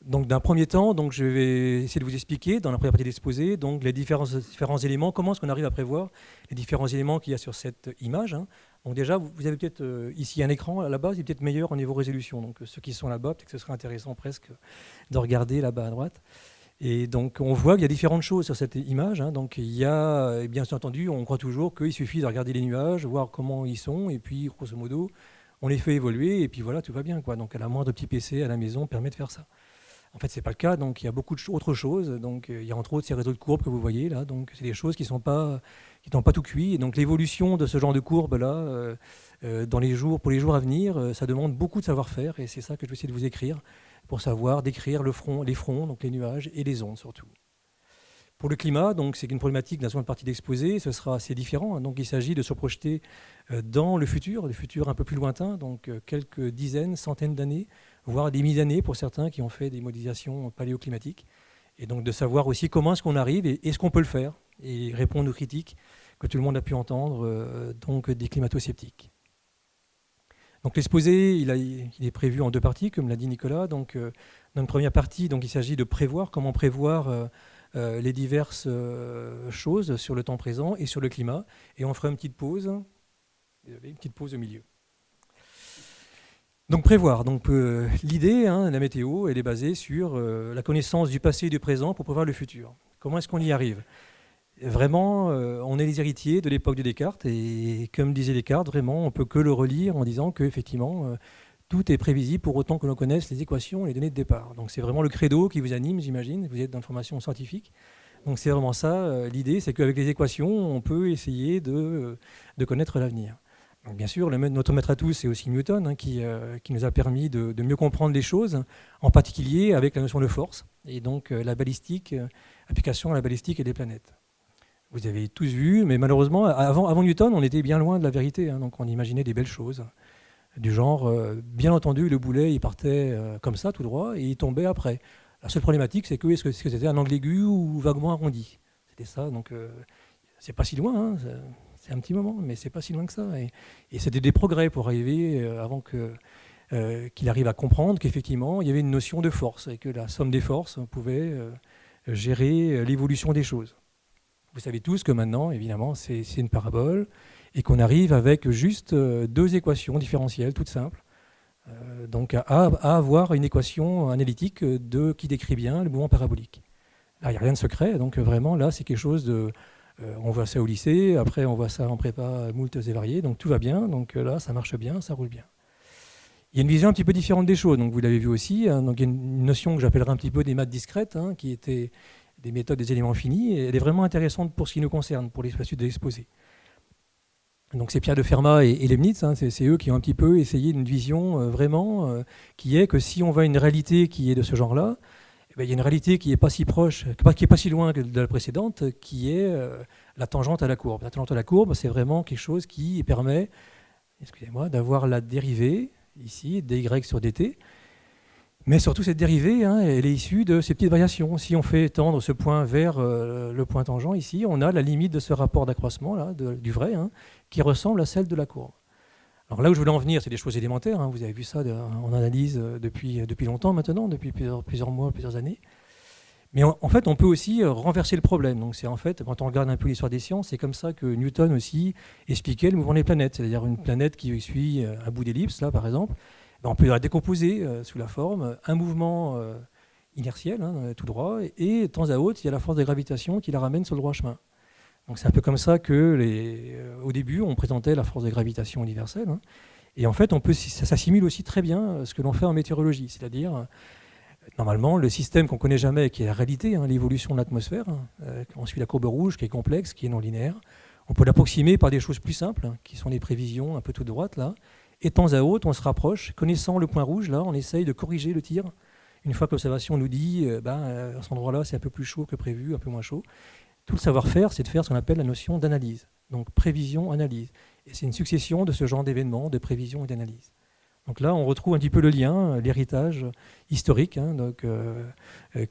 Donc d'un premier temps, donc, je vais essayer de vous expliquer dans la première partie de l'exposé donc, les différents éléments, comment est-ce qu'on arrive à prévoir les différents éléments qu'il y a sur cette image. Hein. Donc déjà, vous avez peut-être ici un écran à la base, il est peut-être meilleur au niveau résolution. Donc ceux qui sont là-bas, peut-être que ce serait intéressant presque de regarder là-bas à droite. Et donc on voit qu'il y a différentes choses sur cette image. Hein. Donc il y a, bien entendu, on croit toujours qu'il suffit de regarder les nuages, voir comment ils sont, et puis grosso modo, on les fait évoluer, et puis voilà, tout va bien, quoi. Donc à la moindre petit PC à la maison permet de faire ça. En fait, ce n'est pas le cas, donc il y a beaucoup d'autres choses. Donc, il y a entre autres ces réseaux de courbes que vous voyez là. Donc, c'est des choses qui n'ont pas tout cuit. Et donc, l'évolution de ce genre de courbes-là, pour les jours à venir, ça demande beaucoup de savoir-faire. Et c'est ça que je vais essayer de vous écrire pour savoir décrire les fronts, donc les nuages et les ondes surtout. Pour le climat, donc c'est une problématique dans la seconde partie d'exposé, ce sera assez différent. Hein. Donc, il s'agit de se projeter dans le futur un peu plus lointain, donc quelques dizaines, centaines d'années, voire des milliers d'années pour certains qui ont fait des modélisations paléoclimatiques. Et donc de savoir aussi comment est-ce qu'on arrive et est-ce qu'on peut le faire et répondre aux critiques que tout le monde a pu entendre donc des climato-sceptiques. Donc l'exposé, il est prévu en deux parties, comme l'a dit Nicolas. Donc dans une première partie, donc, il s'agit de prévoir, comment prévoir les diverses choses sur le temps présent et sur le climat. Et on fera une petite pause au milieu. Donc prévoir. Donc l'idée, la météo, elle est basée sur la connaissance du passé et du présent pour prévoir le futur. Comment est-ce qu'on y arrive ? Vraiment, on est les héritiers de l'époque de Descartes et comme disait Descartes, vraiment, on ne peut que le relire en disant qu'effectivement, tout est prévisible pour autant que l'on connaisse les équations et les données de départ. Donc c'est vraiment le credo qui vous anime, j'imagine. Vous êtes dans l'information scientifique. Donc c'est vraiment ça, l'idée, c'est qu'avec les équations, on peut essayer de connaître l'avenir. Donc, bien sûr, notre maître à tous, c'est aussi Newton, qui nous a permis de mieux comprendre les choses, en particulier avec la notion de force, et donc la balistique, application à la balistique et des planètes. Vous avez tous vu, mais malheureusement, avant Newton, on était bien loin de la vérité, donc on imaginait des belles choses, du genre, bien entendu, le boulet, il partait comme ça, tout droit, et il tombait après. La seule problématique, c'est que est-ce que c'était un angle aigu ou vaguement arrondi ? C'était ça, donc c'est pas si loin, c'est un petit moment, mais c'est pas si loin que ça. Et c'était des progrès pour arriver, avant qu'il arrive à comprendre qu'effectivement, il y avait une notion de force et que la somme des forces pouvait gérer l'évolution des choses. Vous savez tous que maintenant, évidemment, c'est une parabole et qu'on arrive avec juste deux équations différentielles, toutes simples, donc à avoir une équation analytique qui décrit bien le mouvement parabolique. Là, il n'y a rien de secret, donc vraiment, là, c'est quelque chose de... on voit ça au lycée, après on voit ça en prépa moultes et variées, donc tout va bien, donc là ça marche bien, ça roule bien. Il y a une vision un petit peu différente des choses, donc vous l'avez vu aussi, hein, donc il y a une notion que j'appellerais un petit peu des maths discrètes, hein, qui étaient des méthodes des éléments finis, et elle est vraiment intéressante pour ce qui nous concerne, pour la suite de l'exposé. Donc c'est Pierre de Fermat et Leibniz, hein, c'est eux qui ont un petit peu essayé une vision vraiment qui est que si on voit une réalité qui est de ce genre-là, il y a une réalité qui n'est pas si proche, qui n'est pas si loin que de la précédente, qui est la tangente à la courbe. La tangente à la courbe, c'est vraiment quelque chose qui permet, excusez-moi, d'avoir la dérivée, ici, dy sur dt. Mais surtout, cette dérivée, elle est issue de ces petites variations. Si on fait tendre ce point vers le point tangent, ici, on a la limite de ce rapport d'accroissement, là, du vrai, qui ressemble à celle de la courbe. Alors là où je voulais en venir, c'est des choses élémentaires. Vous avez vu ça en analyse depuis longtemps maintenant, depuis plusieurs mois, plusieurs années. Mais en fait, on peut aussi renverser le problème. Donc c'est en fait, quand on regarde un peu l'histoire des sciences, c'est comme ça que Newton aussi expliquait le mouvement des planètes. C'est-à-dire une planète qui suit un bout d'ellipse, là par exemple, on peut la décomposer sous la forme un mouvement inertiel, tout droit, et de temps à autre, il y a la force de gravitation qui la ramène sur le droit chemin. Donc c'est un peu comme ça que, au début, on présentait la force de gravitation universelle. Et en fait, ça s'assimile aussi très bien à ce que l'on fait en météorologie. C'est-à-dire, normalement, le système qu'on ne connaît jamais, qui est la réalité, l'évolution de l'atmosphère, on suit la courbe rouge, qui est complexe, qui est non linéaire. On peut l'approximer par des choses plus simples, qui sont des prévisions un peu toutes droites, là. Et de temps à autre, on se rapproche. Connaissant le point rouge, là, on essaye de corriger le tir. Une fois que l'observation nous dit, à cet endroit-là, c'est un peu plus chaud que prévu, un peu moins chaud. Tout le savoir-faire, c'est de faire ce qu'on appelle la notion d'analyse. Donc prévision-analyse. Et c'est une succession de ce genre d'événements, de prévision et d'analyse. Donc là, on retrouve un petit peu le lien, l'héritage historique,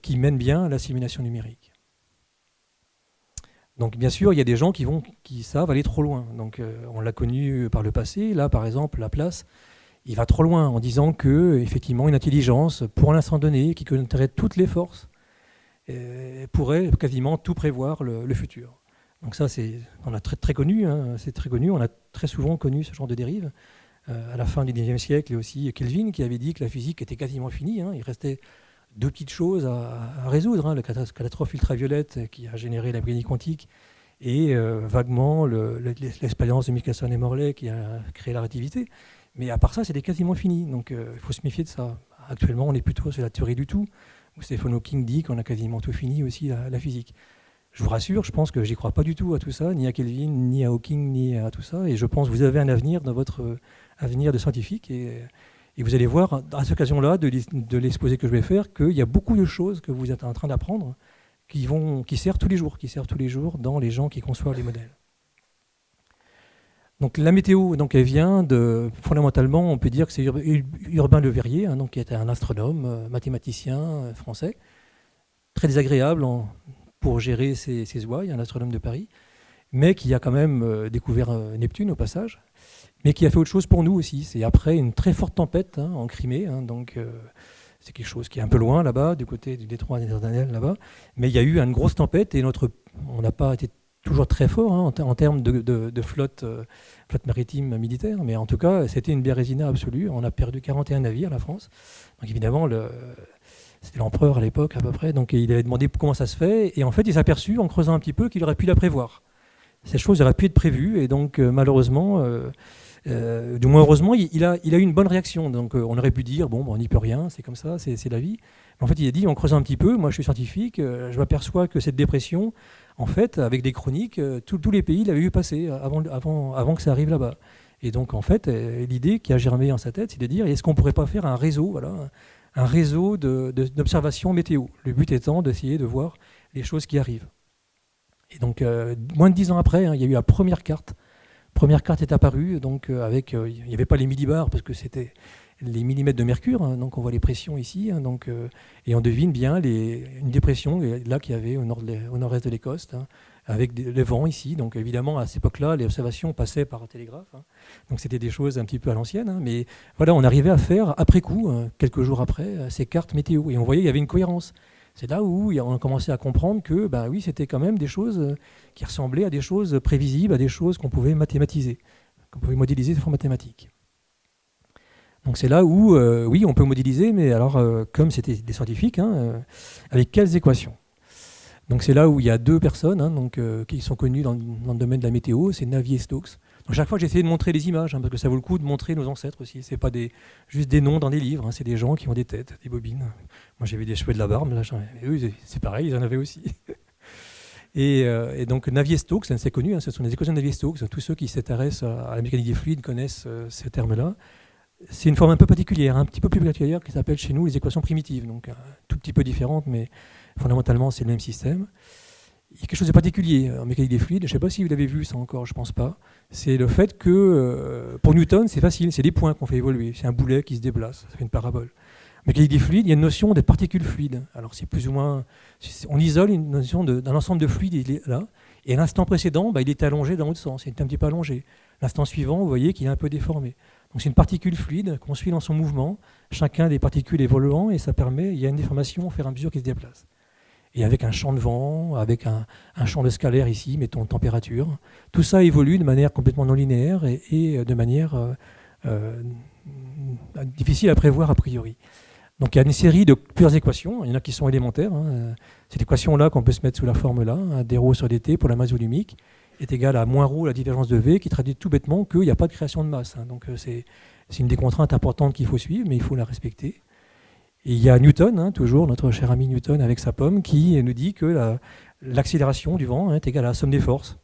qui mène bien à la simulation numérique. Donc bien sûr, il y a des gens qui savent aller trop loin. Donc on l'a connu par le passé. Là, par exemple, Laplace, il va trop loin en disant que, effectivement, une intelligence, pour l'instant donné, qui connaîtrait toutes les forces, pourrait quasiment tout prévoir le futur. Donc ça, on a très connu, hein, c'est très connu, on a très souvent connu ce genre de dérive. À la fin du XIXe siècle, il y a aussi Kelvin qui avait dit que la physique était quasiment finie, hein, il restait deux petites choses à résoudre, hein, la catastrophe ultraviolette qui a généré la mécanique quantique et vaguement l'expérience de Michelson et Morley qui a créé la relativité. Mais à part ça, c'était quasiment fini. Donc il faut se méfier de ça. Actuellement, on est plutôt sur la théorie du tout, où Stephen Hawking dit qu'on a quasiment tout fini aussi, la physique. Je vous rassure, je pense que j'y crois pas du tout à tout ça, ni à Kelvin, ni à Hawking, ni à tout ça. Et je pense que vous avez un avenir dans votre avenir de scientifique. Et vous allez voir, à cette occasion-là, de l'exposé que je vais faire, qu'il y a beaucoup de choses que vous êtes en train d'apprendre qui servent tous les jours dans les gens qui conçoivent les modèles. Donc la météo, donc, elle vient fondamentalement, on peut dire que c'est Urbain Le Verrier, hein, donc, qui était un astronome, mathématicien français, très désagréable pour gérer ses ouailles, un astronome de Paris, mais qui a quand même découvert Neptune au passage, mais qui a fait autre chose pour nous aussi. C'est après une très forte tempête, hein, en Crimée, hein, donc c'est quelque chose qui est un peu loin là-bas, du côté du détroit des Dardanelles là-bas, mais il y a eu une grosse tempête et on n'a pas été toujours très fort, hein, en termes de flotte maritime militaire, mais en tout cas, c'était une bérésina absolue. On a perdu 41 navires, la France. Donc évidemment, c'était l'empereur à l'époque à peu près, donc il avait demandé comment ça se fait, et en fait, il s'est aperçu, en creusant un petit peu, qu'il aurait pu la prévoir. Cette chose aurait pu être prévue, et donc malheureusement, du moins heureusement, il a eu une bonne réaction. Donc on aurait pu dire, bon, on n'y peut rien, c'est comme ça, c'est la vie. Mais en fait, il a dit, en creusant un petit peu, moi je suis scientifique, je m'aperçois que cette dépression, en fait, avec des chroniques, tous les pays l'avaient vu passer avant que ça arrive là-bas. Et donc, en fait, l'idée qui a germé en sa tête, c'est de dire, est-ce qu'on ne pourrait pas faire un réseau, voilà, un réseau d'observation météo. Le but étant d'essayer de voir les choses qui arrivent. Et donc, moins de 10 ans après, hein, il y a eu la première carte. Première carte est apparue, donc il n'y avait pas les millibars, parce que c'était les millimètres de mercure, hein, donc on voit les pressions ici, hein, donc, et on devine bien une dépression là qu'il y avait au nord-est de l'Écosse, hein, avec les vents ici. Donc évidemment, à cette époque-là, les observations passaient par télégraphe, hein, donc c'était des choses un petit peu à l'ancienne, hein, mais voilà, on arrivait à faire, après coup, quelques jours après, ces cartes météo, et on voyait qu'il y avait une cohérence. C'est là où on a commencé à comprendre que, ben oui, c'était quand même des choses qui ressemblaient à des choses prévisibles, à des choses qu'on pouvait mathématiser, qu'on pouvait modéliser de façon mathématique. Donc c'est là où, oui, on peut modéliser, mais alors, comme c'était des scientifiques, hein, avec quelles équations? Donc c'est là où il y a deux personnes, hein, donc, qui sont connues dans le domaine de la météo, c'est Navier et Stokes. Donc chaque fois, j'essaie de montrer les images, hein, parce que ça vaut le coup de montrer nos ancêtres aussi. C'est pas juste des noms dans des livres, hein, c'est des gens qui ont des têtes, des bobines. Moi, j'avais des cheveux, de la barbe, là, eux, c'est pareil, ils en avaient aussi. Et donc Navier-Stokes, c'est connu, hein, ce sont les équations de Navier-Stokes. Tous ceux qui s'intéressent à la mécanique des fluides connaissent ces termes-là. C'est une forme un peu particulière, un petit peu plus particulière, qui s'appelle chez nous les équations primitives, donc un tout petit peu différente, mais fondamentalement c'est le même système. Il y a quelque chose de particulier en mécanique des fluides, je ne sais pas si vous l'avez vu ça encore, je ne pense pas, c'est le fait que pour Newton c'est facile, c'est des points qu'on fait évoluer, c'est un boulet qui se déplace, ça fait une parabole. En mécanique des fluides, il y a une notion de particules fluides. Alors c'est plus ou moins, on isole une notion d'un ensemble de fluides, il est là, et à l'instant précédent, il était allongé dans l'autre sens, il était un petit peu allongé. L'instant suivant, vous voyez qu'il est un peu déformé. Donc c'est une particule fluide qu'on suit dans son mouvement, chacun des particules évoluant, et ça permet, il y a une déformation au fur et à mesure qui se déplace. Et avec un champ de vent, avec un champ de scalaire ici, mettons température, tout ça évolue de manière complètement non linéaire et de manière difficile à prévoir a priori. Donc il y a une série de plusieurs équations, il y en a qui sont élémentaires. Hein. Cette équation-là qu'on peut se mettre sous la forme-là, hein, dρ sur dt pour la masse volumique, est égal à moins ρ la divergence de V, qui traduit tout bêtement qu'il n'y a pas de création de masse. Hein. Donc c'est une des contraintes importantes qu'il faut suivre, mais il faut la respecter. Et il y a Newton, hein, toujours notre cher ami Newton avec sa pomme, qui nous dit que l'accélération du vent, hein, est égale à la somme des forces.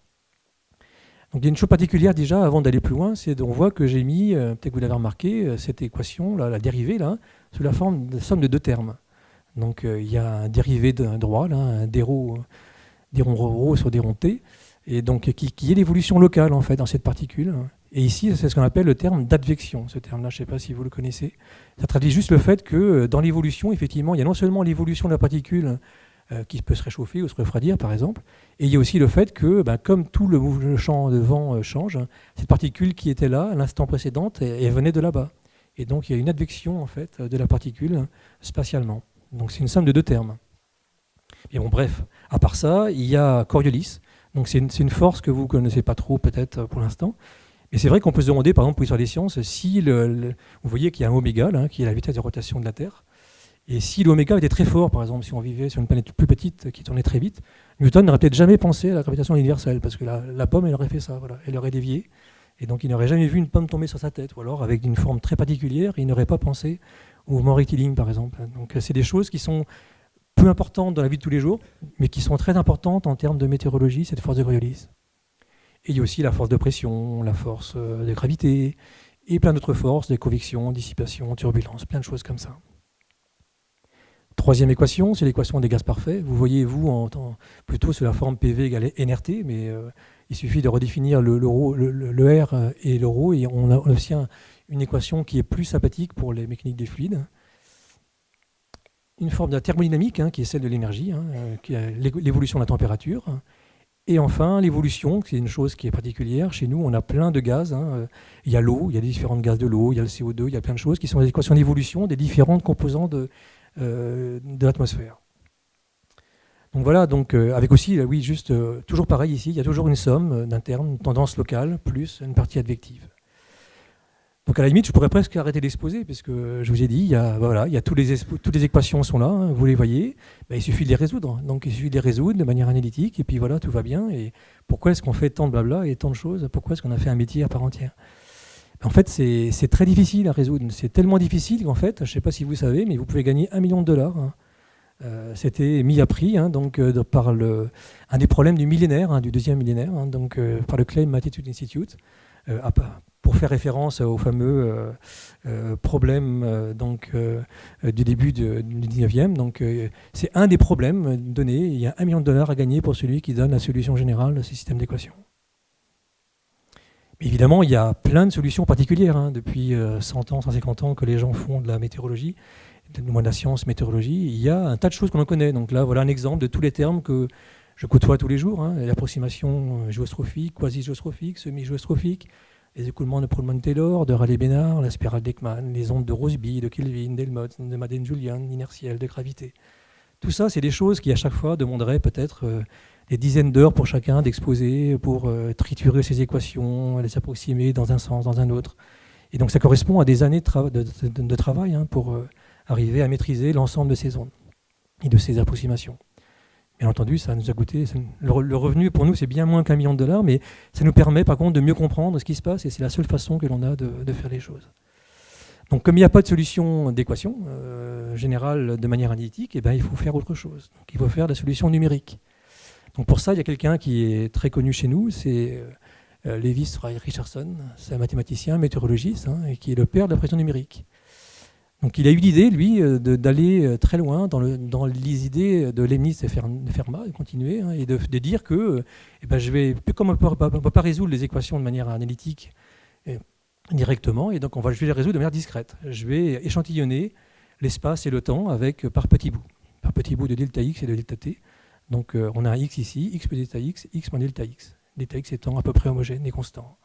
Donc il y a une chose particulière déjà, avant d'aller plus loin, c'est qu'on voit que j'ai mis, peut-être que vous l'avez remarqué, cette équation, là, la dérivée, là, sous la forme de somme de deux termes. Donc il y a un dérivé d'un droit, là, un dρ sur dρ t, et donc qui est l'évolution locale en fait dans cette particule. Et ici, c'est ce qu'on appelle le terme d'advection. Ce terme-là, je ne sais pas si vous le connaissez. Ça traduit juste le fait que dans l'évolution, effectivement, il y a non seulement l'évolution de la particule qui peut se réchauffer ou se refroidir, par exemple, et il y a aussi le fait que, comme tout le champ de vent change, cette particule qui était là à l'instant précédent, elle venait de là-bas. et donc il y a une advection en fait, de la particule spatialement. Donc c'est une somme de 2 termes. Et bon, bref, à part ça, il y a Coriolis. Donc c'est une force que vous ne connaissez pas trop peut-être pour l'instant. Mais c'est vrai qu'on peut se demander, par exemple, pour l'histoire des sciences, si vous voyez qu'il y a un oméga, là, qui est la vitesse de rotation de la Terre. Et si l'oméga était très fort, par exemple, si on vivait sur une planète plus petite qui tournait très vite, Newton n'aurait peut-être jamais pensé à la gravitation universelle, parce que la pomme, elle aurait fait ça, voilà, elle aurait dévié. Et donc il n'aurait jamais vu une pomme tomber sur sa tête, ou alors avec une forme très particulière, il n'aurait pas pensé au mouvement rectiligne, par exemple. Donc c'est des choses qui sont peu importantes dans la vie de tous les jours, mais qui sont très importantes en termes de météorologie, cette force de Coriolis. Et il y a aussi la force de pression, la force de gravité, et plein d'autres forces, des convections, dissipation, turbulence, plein de choses comme ça. Troisième équation, c'est l'équation des gaz parfaits. Vous voyez, vous, plutôt sous la forme PV égale nRT, mais il suffit de redéfinir le R et le ρ, et on a aussi une équation qui est plus sympathique pour les mécaniques des fluides. Une forme de la thermodynamique, qui est celle de l'énergie, qui est l'évolution de la température. Et enfin, l'évolution, c'est une chose qui est particulière. Chez nous, on a plein de gaz. Il y a l'eau, il y a des différents gaz de l'eau, il y a le CO2, il y a plein de choses qui sont des équations d'évolution des différentes composantes de l'atmosphère. Donc voilà, donc, avec aussi, oui, juste, toujours pareil ici, il y a toujours une somme d'un terme, une tendance locale, plus une partie advective. Donc à la limite, je pourrais presque arrêter d'exposer, parce que je vous ai dit, il y a toutes les équations sont là, vous les voyez, il suffit de les résoudre. Donc il suffit de les résoudre de manière analytique, et puis voilà, tout va bien. Et pourquoi est-ce qu'on fait tant de blabla et tant de choses? Pourquoi est-ce qu'on a fait un métier à part entière? En fait, c'est très difficile à résoudre. C'est tellement difficile qu'en fait, je ne sais pas si vous savez, mais vous pouvez gagner $1 million. C'était mis à prix par un des problèmes du millénaire, du deuxième millénaire, par le Clay Mathematics Institute, pour faire référence au fameux problème du début du 19e. Donc, c'est un des problèmes donnés. Il y a $1 million à gagner pour celui qui donne la solution générale de ce système d'équations. Mais évidemment, il y a plein de solutions particulières. Depuis 100 ans, 150 ans que les gens font de la météorologie, de la science météorologie. Il y a un tas de choses qu'on en connaît. Donc là, voilà un exemple de tous les termes que je côtoie tous les jours. L'approximation géostrophique, quasi-géostrophique, semi-géostrophique, les écoulements de Pullman-Taylor, de Rayleigh-Bénard, la spirale d'Ekman, les ondes de Rossby, de Kelvin, d'Helmholtz, de Madden-Julian, inertielles, de gravité. Tout ça, c'est des choses qui, à chaque fois, demanderaient peut-être des dizaines d'heures pour chacun d'exposer, pour triturer ces équations, les approximer dans un sens, dans un autre. Et donc ça correspond à des années de travail pour arriver à maîtriser l'ensemble de ces ondes et de ces approximations. Bien entendu, ça nous a coûté, le revenu pour nous c'est bien moins qu'1 million de dollars, mais ça nous permet par contre de mieux comprendre ce qui se passe, et c'est la seule façon que l'on a de faire les choses. Donc comme il n'y a pas de solution d'équation générale de manière analytique, il faut faire autre chose. Donc, il faut faire de la solution numérique. Donc pour ça, il y a quelqu'un qui est très connu chez nous, c'est Lewis Richardson, c'est un mathématicien, météorologiste, et qui est le père de la pression numérique. Donc il a eu l'idée, lui, d'aller très loin dans les idées de Leibniz et Fermat, de continuer, et de dire que, comme on ne peut pas résoudre les équations de manière analytique directement, et donc je vais les résoudre de manière discrète. Je vais échantillonner l'espace et le temps par petits bouts de delta x et de delta t. Donc on a un x ici, x plus delta x moins delta x étant à peu près homogène et constant.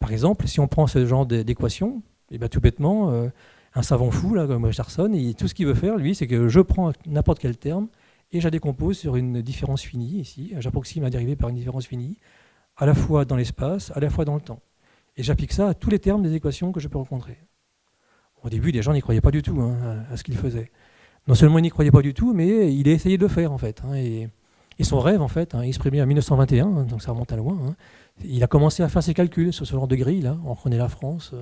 Par exemple, si on prend ce genre d'équation, tout bêtement, un savant fou là, comme Richardson, tout ce qu'il veut faire, lui, c'est que je prends n'importe quel terme et je la décompose sur une différence finie, ici, j'approxime la dérivée par une différence finie, à la fois dans l'espace, à la fois dans le temps. Et j'applique ça à tous les termes des équations que je peux rencontrer. Au début, les gens n'y croyaient pas du tout à ce qu'il faisait. Non seulement il n'y croyait pas du tout, mais il a essayé de le faire en fait. Et son rêve en fait, exprimé en 1921, donc ça remonte à loin, il a commencé à faire ses calculs sur ce genre de grille, là. On reconnaît la France,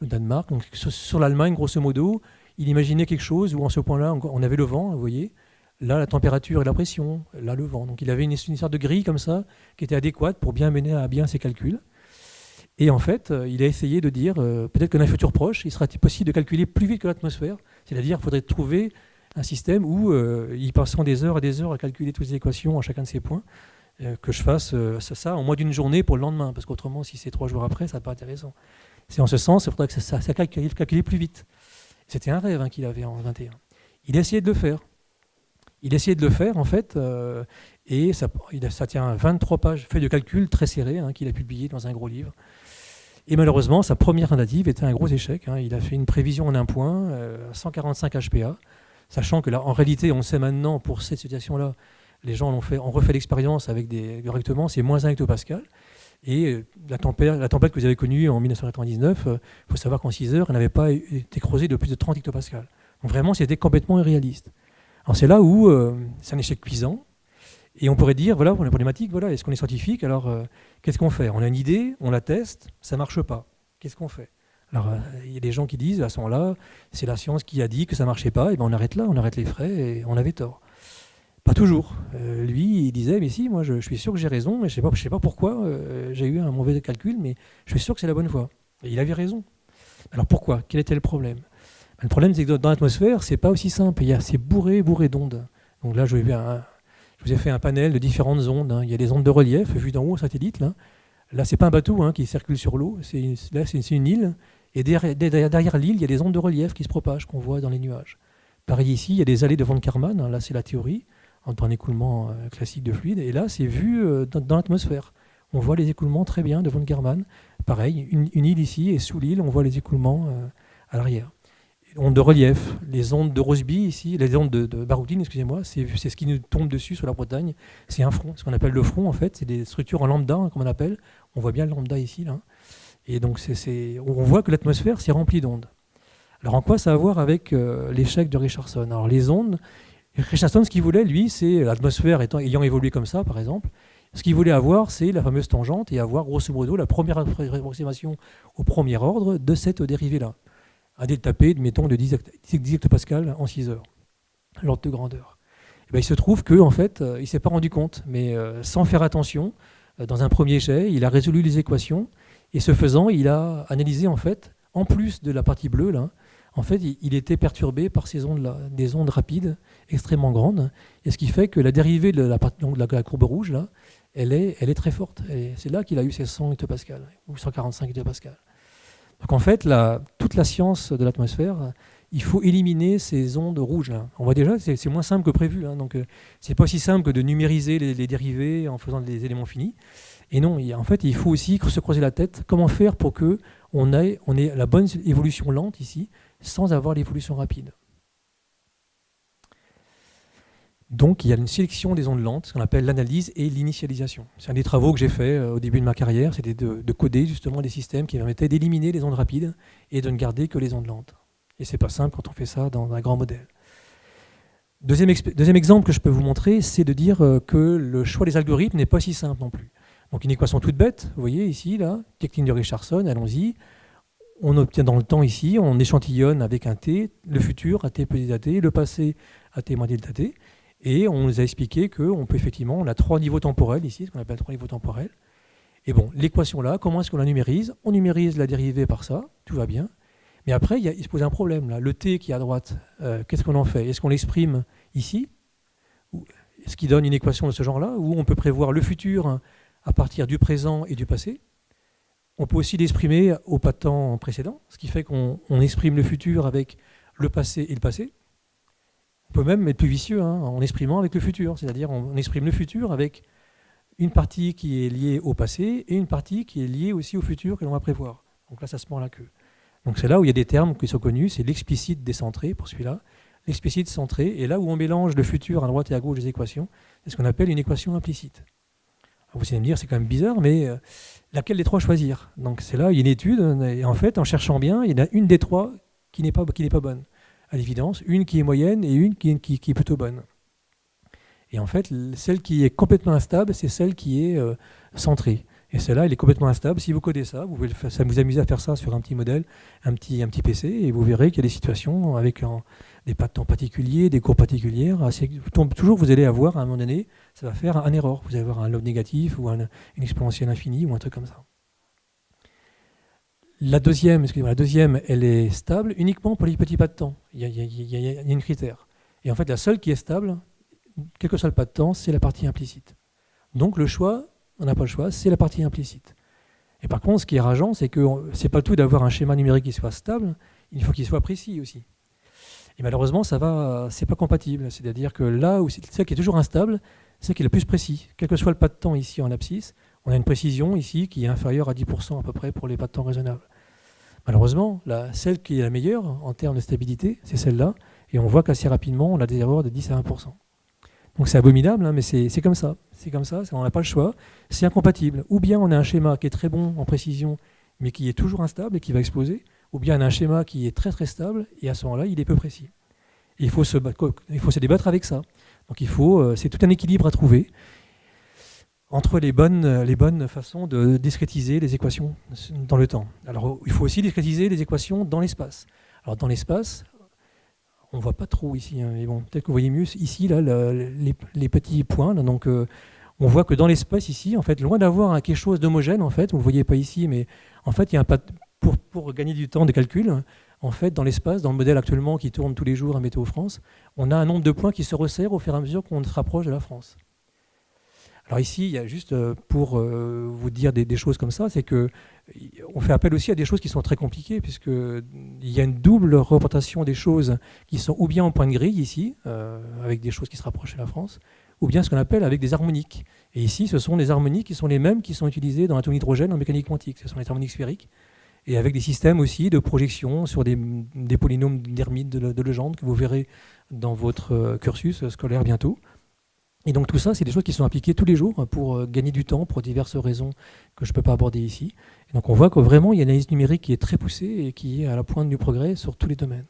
le Danemark, donc sur l'Allemagne grosso modo, il imaginait quelque chose où en ce point-là, on avait le vent, vous voyez, là la température et la pression, là le vent. Donc il avait une sorte de grille comme ça, qui était adéquate pour bien mener à bien ses calculs. Et en fait, il a essayé de dire, peut-être que dans un futur proche, il sera possible de calculer plus vite que l'atmosphère, c'est-à-dire qu'il faudrait trouver un système où, y passant des heures et des heures à calculer toutes les équations à chacun de ces points, que je fasse ça en moins d'une journée pour le lendemain, parce qu'autrement, si c'est 3 jours après, ça n'est pas intéressant. C'est en ce sens, il faudrait que ça calcule plus vite. C'était un rêve qu'il avait en 21. Il a essayé de le faire. Il a essayé de le faire, en fait, et ça tient 23 pages, feuilles de calcul très serrées, qu'il a publiées dans un gros livre. Et malheureusement, sa première tentative était un gros échec. Il a fait une prévision en un point, 145 HPA, sachant que là, en réalité, on sait maintenant, pour cette situation-là, les gens ont refait l'expérience avec correctement, c'est moins 1 hectopascal. Et la tempête que vous avez connue en 1999, il faut savoir qu'en 6 heures, elle n'avait pas été creusée de plus de 30 hectopascales. Donc vraiment, c'était complètement irréaliste. Alors c'est là où c'est un échec cuisant. Et on pourrait dire, voilà, pour la problématique, voilà, est-ce qu'on est scientifique? Alors, qu'est-ce qu'on fait? On a une idée, on la teste, ça ne marche pas. Qu'est-ce qu'on fait? Alors, il y a des gens qui disent, à ce moment-là, c'est la science qui a dit que ça ne marchait pas, et bien on arrête là, on arrête les frais, et on avait tort. Pas toujours. Lui, il disait, mais si, moi, je suis sûr que j'ai raison, mais je ne sais pas pourquoi j'ai eu un mauvais calcul, mais je suis sûr que c'est la bonne voie. Et il avait raison. Alors pourquoi? Quel était le problème? Le problème, c'est que dans l'atmosphère, c'est pas aussi simple. C'est bourré d'ondes. Donc là, je vous ai fait un panel de différentes ondes. Il y a des ondes de relief vues d'en haut, satellite. Là, c'est pas un bateau qui circule sur l'eau. Là, c'est une île. Et derrière l'île, il y a des ondes de relief qui se propagent, qu'on voit dans les nuages. Pareil ici, il y a des allées de von Karman. Là, c'est la théorie, entre un écoulement classique de fluide. Et là, c'est vu dans l'atmosphère. On voit les écoulements très bien de von Karman. Pareil, une île ici, et sous l'île, on voit les écoulements à l'arrière. Ondes de relief, les ondes de Rossby ici, les ondes de Baroudine, excusez-moi, c'est ce qui nous tombe dessus sur la Bretagne. C'est un front, ce qu'on appelle le front en fait, c'est des structures en lambda, comme on appelle. On voit bien le lambda ici, là. Et donc on voit que l'atmosphère s'est remplie d'ondes. Alors en quoi ça a à voir avec l'échec de Richardson? Alors les ondes, Richardson, ce qu'il voulait, lui, c'est l'atmosphère ayant évolué comme ça, par exemple. Ce qu'il voulait avoir, c'est la fameuse tangente et avoir grosso modo la première approximation au premier ordre de cette dérivée-là. Un delta P, mettons, de 10 hectopascales en 6 heures, l'ordre de grandeur. Et bien, il se trouve qu'en fait, il ne s'est pas rendu compte, mais sans faire attention, dans un premier jet, il a résolu les équations, et ce faisant, il a analysé, en fait, en plus de la partie bleue, là, en fait, il était perturbé par ces ondes-là, des ondes rapides, extrêmement grandes, et ce qui fait que la dérivée de la courbe rouge, là, elle est très forte. Et c'est là qu'il a eu ses 100 hectopascales, ou 145 hectopascales. Donc en fait, toute la science de l'atmosphère, il faut éliminer ces ondes rouges. Là. On voit déjà, c'est moins simple que prévu. Donc c'est pas aussi simple que de numériser les dérivés en faisant des éléments finis. Et non, en fait, il faut aussi se creuser la tête. Comment faire pour qu'on ait la bonne évolution lente ici, sans avoir l'évolution rapide. Donc il y a une sélection des ondes lentes, ce qu'on appelle l'analyse et l'initialisation. C'est un des travaux que j'ai fait au début de ma carrière, c'était de coder justement des systèmes qui permettaient d'éliminer les ondes rapides et de ne garder que les ondes lentes. Et c'est pas simple quand on fait ça dans un grand modèle. Deuxième exemple que je peux vous montrer, c'est de dire que le choix des algorithmes n'est pas si simple non plus. Donc une équation toute bête, vous voyez ici, là, technique de Richardson, allons-y. On obtient dans le temps ici, on échantillonne avec un t, le futur, à t plus delta t, le passé, à t moins delta t. Et on nous a expliqué qu'on peut effectivement, on a 3 niveaux temporels ici, ce qu'on appelle 3 niveaux temporels. Et bon, l'équation là, comment est-ce qu'on la numérise? On numérise la dérivée par ça, tout va bien. Mais après, il se pose un problème là. Le t qui est à droite, qu'est-ce qu'on en fait? Est-ce qu'on l'exprime ici? Ce qui donne une équation de ce genre-là, où on peut prévoir le futur à partir du présent et du passé. On peut aussi l'exprimer au pas de temps précédent, ce qui fait qu'on exprime le futur avec le passé et le passé. On peut même être plus vicieux en exprimant avec le futur, c'est-à-dire on exprime le futur avec une partie qui est liée au passé et une partie qui est liée aussi au futur que l'on va prévoir. Donc là, ça se mord la queue. Donc c'est là où il y a des termes qui sont connus, c'est l'explicite décentré pour celui-là, l'explicite centré, et là où on mélange le futur à droite et à gauche des équations, c'est ce qu'on appelle une équation implicite. Alors vous allez me dire, c'est quand même bizarre, mais laquelle des trois choisir? Donc c'est là, il y a une étude, et en fait, en cherchant bien, il y en a une des trois qui n'est pas bonne. À l'évidence, une qui est moyenne et une qui est plutôt bonne. Et en fait, celle qui est complètement instable, c'est celle qui est centrée. Et celle-là, elle est complètement instable. Si vous codez ça, vous pouvez vous amuser à faire ça sur un petit modèle, un petit PC, et vous verrez qu'il y a des situations avec des pas de temps particuliers, des courbes particulières. Toujours, vous allez avoir, à un moment donné, ça va faire un erreur. Vous allez avoir un lobe négatif ou une exponentielle infinie ou un truc comme ça. La deuxième, elle est stable uniquement pour les petits pas de temps. Il y a un critère. Et en fait, la seule qui est stable, quel que soit le pas de temps, c'est la partie implicite. Donc le choix, on n'a pas le choix, c'est la partie implicite. Et par contre, ce qui est rageant, c'est que c'est pas le tout d'avoir un schéma numérique qui soit stable, il faut qu'il soit précis aussi. Et malheureusement, c'est pas compatible. C'est-à-dire que là où c'est celle qui est toujours instable, c'est celle qui est le plus précis. Quel que soit le pas de temps ici en abscisse, On a une précision ici qui est inférieure à 10% à peu près pour les pas de temps raisonnables. Malheureusement, celle qui est la meilleure en termes de stabilité, c'est celle-là. Et on voit qu'assez rapidement, on a des erreurs de 10 à 20%. Donc c'est abominable, hein, mais c'est comme ça. C'est comme ça, on n'a pas le choix. C'est incompatible. Ou bien on a un schéma qui est très bon en précision, mais qui est toujours instable et qui va exploser. Ou bien on a un schéma qui est très très stable, et à ce moment-là, il est peu précis. Et il faut se débattre avec ça. Donc c'est tout un équilibre à trouver entre les bonnes façons de discrétiser les équations dans le temps. Alors, il faut aussi discrétiser les équations dans l'espace. Alors, dans l'espace, on ne voit pas trop ici, hein, mais bon, peut-être que vous voyez mieux ici, là, les petits points. Là, donc, on voit que dans l'espace, ici, en fait, loin d'avoir quelque chose d'homogène, en fait, vous ne le voyez pas ici, mais en fait, il y a un pas pour gagner du temps de calcul. En fait, dans l'espace, dans le modèle actuellement qui tourne tous les jours à Météo France, on a un nombre de points qui se resserre au fur et à mesure qu'on se rapproche de la France. Alors ici, il y a juste pour vous dire des choses comme ça, c'est qu'on fait appel aussi à des choses qui sont très compliquées, puisqu'il y a une double représentation des choses qui sont ou bien en point de grille ici, avec des choses qui se rapprochent de la France, ou bien ce qu'on appelle avec des harmoniques. Et ici, ce sont des harmoniques qui sont les mêmes qui sont utilisées dans l'atome d'hydrogène en mécanique quantique. Ce sont les harmoniques sphériques, et avec des systèmes aussi de projection sur des polynômes d'Hermite, de Legendre, que vous verrez dans votre cursus scolaire bientôt. Et donc tout ça, c'est des choses qui sont appliquées tous les jours pour gagner du temps, pour diverses raisons que je ne peux pas aborder ici. Et donc on voit que vraiment, il y a une analyse numérique qui est très poussée et qui est à la pointe du progrès sur tous les domaines.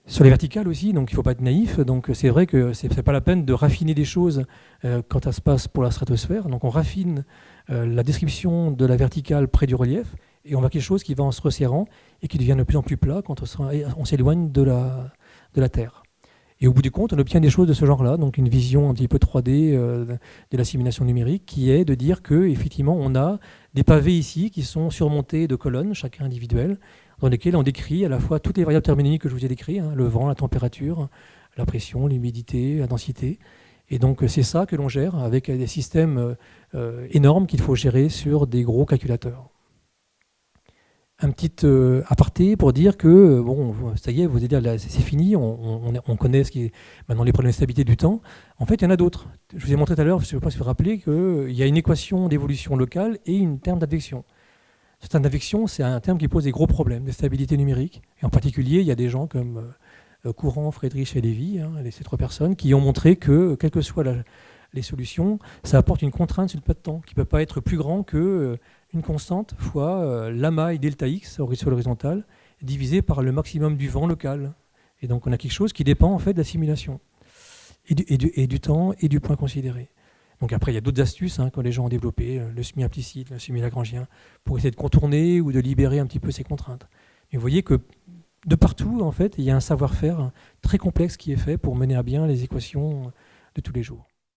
Sur les verticales aussi, donc il ne faut pas être naïf. Donc c'est vrai que ce n'est pas la peine de raffiner des choses quand ça se passe pour la stratosphère. Donc on raffine la description de la verticale près du relief et on voit quelque chose qui va en se resserrant et qui devient de plus en plus plat quand on s'éloigne de la Terre. Et au bout du compte, on obtient des choses de ce genre-là, donc une vision un petit peu 3D de la simulation numérique, qui est de dire qu'effectivement, on a des pavés ici qui sont surmontés de colonnes, chacun individuel, dans lesquelles on décrit à la fois toutes les variables thermodynamiques que je vous ai décrites, hein, le vent, la température, la pression, l'humidité, la densité. Et donc c'est ça que l'on gère avec des systèmes énormes qu'il faut gérer sur des gros calculateurs. Un petit aparté pour dire que, bon, ça y est, vous allez dire, c'est fini, on connaît ce qui est maintenant les problèmes de stabilité du temps. En fait, il y en a d'autres. Je vous ai montré tout à l'heure, je ne sais pas si vous vous rappelez, qu'il y a une équation d'évolution locale et une terme d'advection. Ce terme d'advection, c'est un terme qui pose des gros problèmes de stabilité numérique. Et en particulier, il y a des gens comme Courant, Friedrich et Lévy, hein, ces trois personnes, qui ont montré que, quelles que soient les solutions, ça apporte une contrainte sur le pas de temps qui ne peut pas être plus grand que une constante fois la maille delta x sur l'horizontale divisé par le maximum du vent local. Et donc on a quelque chose qui dépend en fait de la simulation et du temps et du point considéré. Donc après il y a d'autres astuces que les gens ont développées, le semi-implicite, le semi-lagrangien, pour essayer de contourner ou de libérer un petit peu ces contraintes. Mais vous voyez que de partout en fait il y a un savoir-faire très complexe qui est fait pour mener à bien les équations de tous les jours.